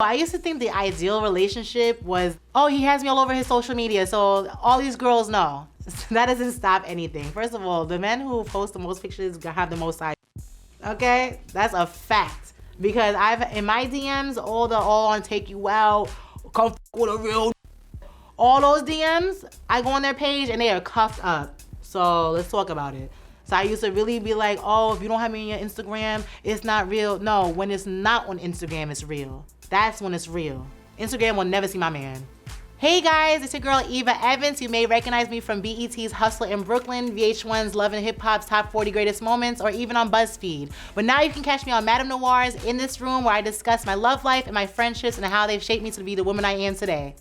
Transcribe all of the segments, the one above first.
I used to think the ideal relationship was, oh, he has me all over his social media, so all these girls know. That doesn't stop anything. First of all, the men who post the most pictures have the most side. Okay, that's a fact. Because in my DMs, all on take you out, come with a real. All those DMs, I go on their page and they are cuffed up. So let's talk about it. So I used to really be like, oh, if you don't have me on your Instagram, it's not real. No, when it's not on Instagram, it's real. That's when it's real. Instagram will never see my man. Hey guys, it's your girl Eva Evans. You may recognize me from BET's Hustler in Brooklyn, VH1's Love and Hip Hop's Top 40 Greatest Moments, or even on BuzzFeed. But now you can catch me on MadameNoire's In This Room, where I discuss my love life and my friendships and how they've shaped me to be the woman I am today.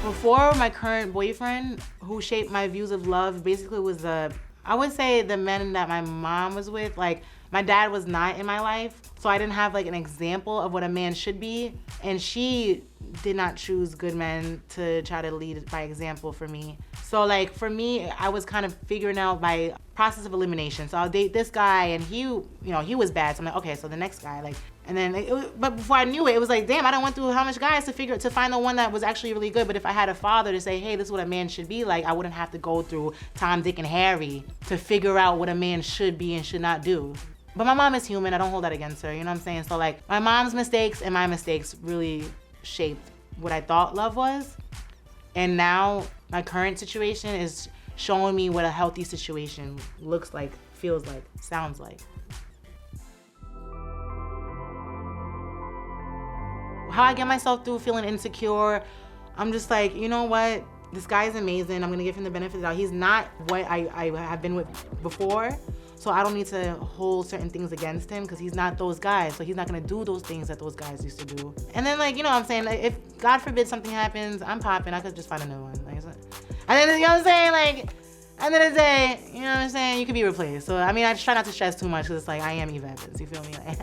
Before my current boyfriend, who shaped my views of love, basically was I would say the men that my mom was with. Like, my dad was not in my life, so I didn't have like an example of what a man should be. And she did not choose good men to try to lead by example for me. So like for me, I was kind of figuring out by process of elimination. So I'll date this guy and he was bad. So I'm like, okay, so the next guy, like, and then, but before I knew it, it was like, damn, I done went through how much guys to find the one that was actually really good. But if I had a father to say, hey, this is what a man should be like, I wouldn't have to go through Tom, Dick, and Harry to figure out what a man should be and should not do. But my mom is human, I don't hold that against her, you know what I'm saying? So like, my mom's mistakes and my mistakes really shaped what I thought love was. And now, my current situation is showing me what a healthy situation looks like, feels like, sounds like. How I get myself through feeling insecure, I'm just like, you know what? This guy is amazing. I'm gonna give him the benefit of the doubt. He's not what I have been with before, so I don't need to hold certain things against him because he's not those guys. So he's not gonna do those things that those guys used to do. And then, like, you know what I'm saying? Like, if God forbid something happens, I'm popping. I could just find a new one. Like, and then, you know what I'm saying? Like, at the end of the day, you know what I'm saying? You could be replaced. So I mean, I just try not to stress too much because it's like I am Eva Evans. You feel me? Like,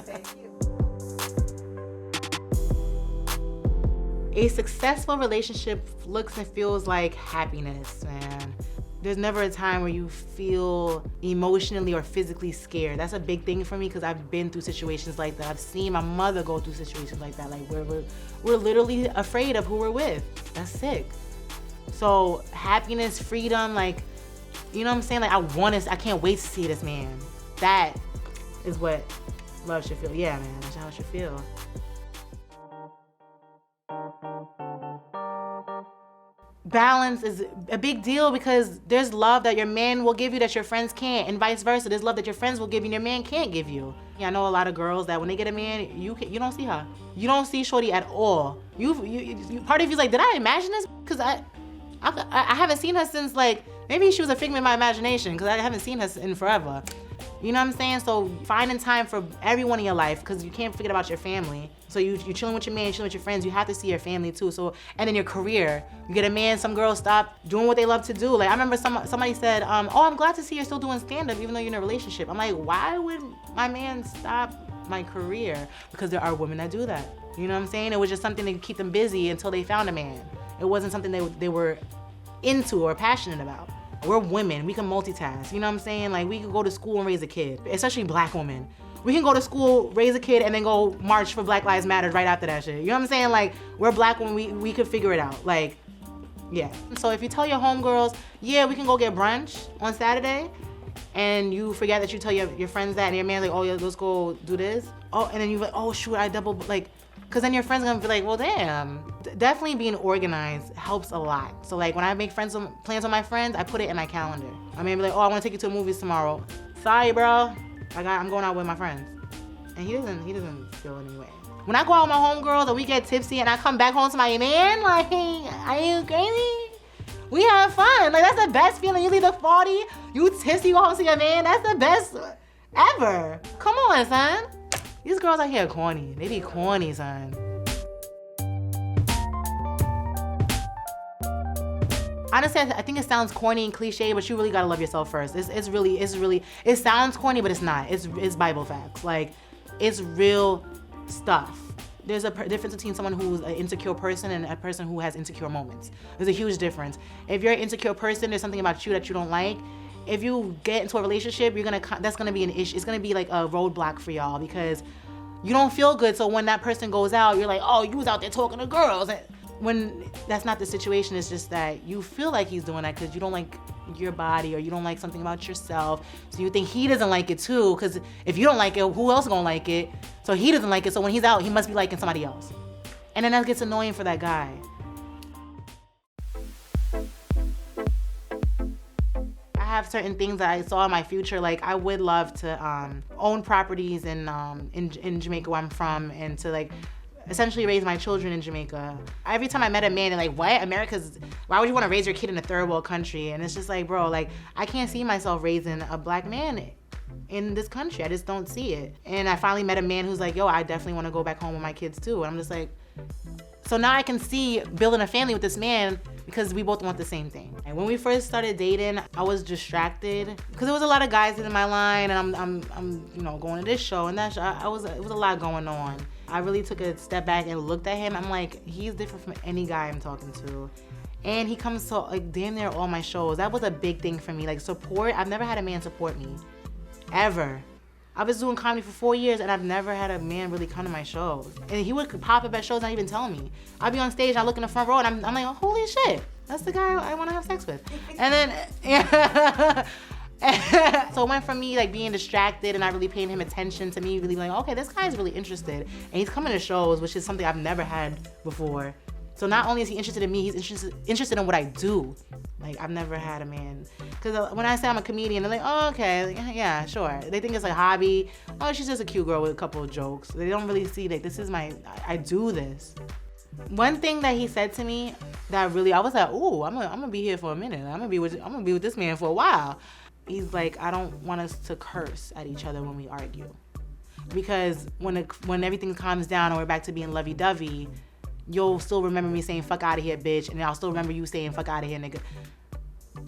Thank you. A successful relationship looks and feels like happiness, man. There's never a time where you feel emotionally or physically scared. That's a big thing for me because I've been through situations like that. I've seen my mother go through situations like that, like where we're literally afraid of who we're with. That's sick. So happiness, freedom, like, you know what I'm saying? Like, I can't wait to see this man. That is what love should feel. Yeah, man, that's how it should feel. Balance is a big deal because there's love that your man will give you that your friends can't, and vice versa. There's love that your friends will give you and your man can't give you. Yeah, I know a lot of girls that when they get a man, you don't see her. You don't see shorty at all. Part of you's like, did I imagine this? Because I haven't seen her since, like, maybe she was a figment of my imagination because I haven't seen her in forever. You know what I'm saying? So finding time for everyone in your life because you can't forget about your family. So you're chilling with your man, chilling with your friends, you have to see your family too. So, and then your career. You get a man, some girls stop doing what they love to do. Like, I remember somebody said, oh, I'm glad to see you're still doing stand-up even though you're in a relationship. I'm like, why would my man stop my career? Because there are women that do that. You know what I'm saying? It was just something to keep them busy until they found a man. It wasn't something they were into or passionate about. We're women, we can multitask, you know what I'm saying? Like, we could go to school and raise a kid, especially black women. We can go to school, raise a kid, and then go march for Black Lives Matter right after that shit. You know what I'm saying? Like, we're black women, we could figure it out. Like, yeah. So if you tell your homegirls, yeah, we can go get brunch on Saturday, and you forget that you tell your friends that, and your man's like, oh yeah, let's go do this. Oh, and then you're like, oh shoot, I double, like, because then your friend's gonna be like, well, damn. Definitely being organized helps a lot. So like when I make plans with my friends, I put it in my calendar. I may be like, oh, I wanna take you to the movies tomorrow. Sorry, bro. I'm going out with my friends. And he doesn't feel any way. When I go out with my homegirls and we get tipsy and I come back home to my man, like, are you crazy? We have fun. Like, that's the best feeling. You leave the party, you tipsy, you go home to your man. That's the best ever. Come on, son. These girls out here are corny. They be corny, son. Honestly, I think it sounds corny and cliche, but you really gotta love yourself first. It sounds corny, but it's not. It's Bible facts. Like, it's real stuff. There's a difference between someone who's an insecure person and a person who has insecure moments. There's a huge difference. If you're an insecure person, there's something about you that you don't like. If you get into a relationship, that's gonna be an issue. It's gonna be like a roadblock for y'all because you don't feel good. So when that person goes out, you're like, oh, you was out there talking to girls. And when that's not the situation, it's just that you feel like he's doing that because you don't like your body or you don't like something about yourself. So you think he doesn't like it too, because if you don't like it, who else is gonna like it? So he doesn't like it, so when he's out, he must be liking somebody else. And then that gets annoying for that guy. I have certain things that I saw in my future, like I would love to own properties in Jamaica where I'm from, and to like essentially raise my children in Jamaica. Every time I met a man, they're like, what? Why would you want to raise your kid in a third world country? And it's just like, bro, like I can't see myself raising a black man in this country. I just don't see it. And I finally met a man who's like, yo, I definitely want to go back home with my kids too. And I'm just like, so now I can see building a family with this man because we both want the same thing. And when we first started dating, I was distracted because there was a lot of guys in my line, and I'm going to this show and that show. It was a lot going on. I really took a step back and looked at him. I'm like, he's different from any guy I'm talking to. And he comes to like damn near all my shows. That was a big thing for me. Like support, I've never had a man support me, ever. I was doing comedy for 4 years and I've never had a man really come to my shows. And he would pop up at shows not even tell me. I'd be on stage, I look in the front row and I'm like, oh, holy shit, that's the guy I want to have sex with. And then, yeah. So it went from me like being distracted and not really paying him attention to me really like, okay, this guy's really interested. And he's coming to shows, which is something I've never had before. So not only is he interested in me, he's interested in what I do. Like I've never had a man, because when I say I'm a comedian, they're like, oh, okay, like, yeah, sure. They think it's a hobby. Oh, she's just a cute girl with a couple of jokes. They don't really see like this is I do this. One thing that he said to me that really, I was like, ooh, I'm gonna be here for a minute. I'm gonna be with this man for a while. He's like, I don't want us to curse at each other when we argue, because when everything calms down and we're back to being lovey-dovey, you'll still remember me saying fuck out of here, bitch, and I'll still remember you saying fuck out of here, nigga.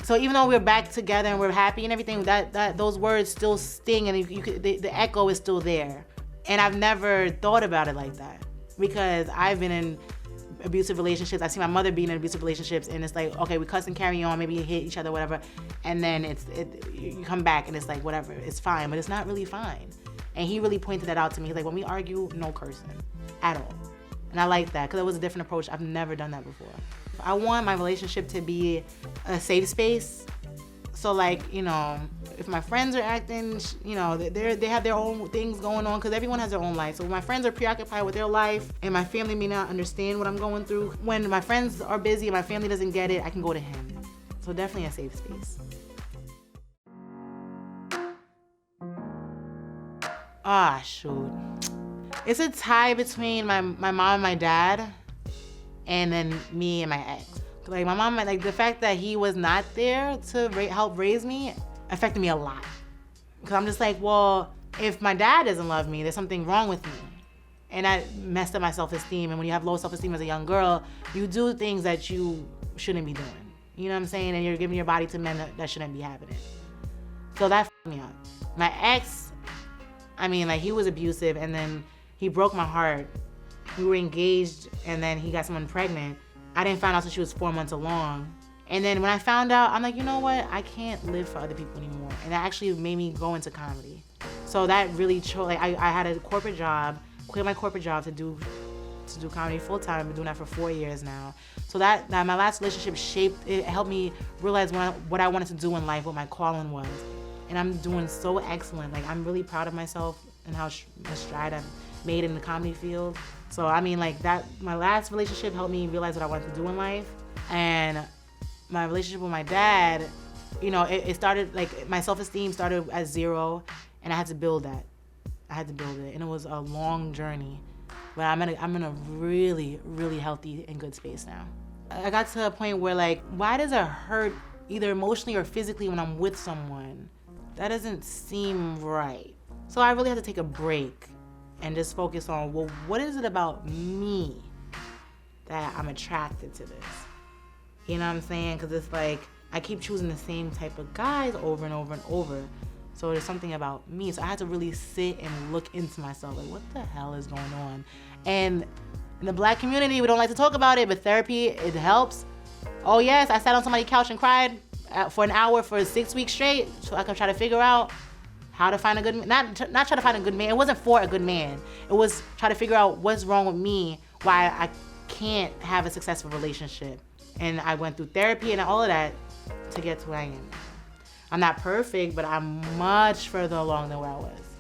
So even though we're back together and we're happy and everything, that those words still sting, and the echo is still there. And I've never thought about it like that, because I've been in abusive relationships. I've seen my mother being in abusive relationships, and it's like, okay, we cuss and carry on, maybe hit each other, whatever, and then you come back and it's like, whatever, it's fine, but it's not really fine. And he really pointed that out to me. He's like, when we argue, no cursing at all. And I like that because it was a different approach. I've never done that before. I want my relationship to be a safe space. So like, if my friends are acting, they have their own things going on, because everyone has their own life. So when my friends are preoccupied with their life and my family may not understand what I'm going through, when my friends are busy and my family doesn't get it, I can go to him. So definitely a safe space. Ah, shoot. It's a tie between my mom and my dad, and then me and my ex. Like my mom, like the fact that he was not there to help raise me affected me a lot. Because I'm just like, well, if my dad doesn't love me, there's something wrong with me. And that messed up my self-esteem. And when you have low self-esteem as a young girl, you do things that you shouldn't be doing. You know what I'm saying? And you're giving your body to men that shouldn't be having it. So that f***ed me up. My ex, he was abusive, and then he broke my heart. We were engaged, and then he got someone pregnant. I didn't find out until she was 4 months along. And then when I found out, I'm like, you know what? I can't live for other people anymore. And that actually made me go into comedy. So that really, I had a corporate job, quit my corporate job to do comedy full time. I've been doing that for 4 years now. So that my last relationship helped me realize what I wanted to do in life, what my calling was. And I'm doing so excellent. Like I'm really proud of myself and how much stride I've made in the comedy field. So my last relationship helped me realize what I wanted to do in life. And my relationship with my dad, it started, like my self-esteem started at 0, and I had to build that. I had to build it, and it was a long journey. But I'm in a really, really healthy and good space now. I got to a point where like, why does it hurt either emotionally or physically when I'm with someone? That doesn't seem right. So I really had to take a break and just focus on, well, what is it about me that I'm attracted to this? You know what I'm saying? Because it's like, I keep choosing the same type of guys over and over and over. So there's something about me. So I had to really sit and look into myself. Like, what the hell is going on? And in the Black community, we don't like to talk about it, but therapy, it helps. Oh yes, I sat on somebody's couch and cried for an hour for 6 weeks straight, so I could try to figure out how to find a good, not try to find a good man. It wasn't for a good man. It was try to figure out what's wrong with me, why I can't have a successful relationship. And I went through therapy and all of that to get to where I am. I'm not perfect, but I'm much further along than where I was.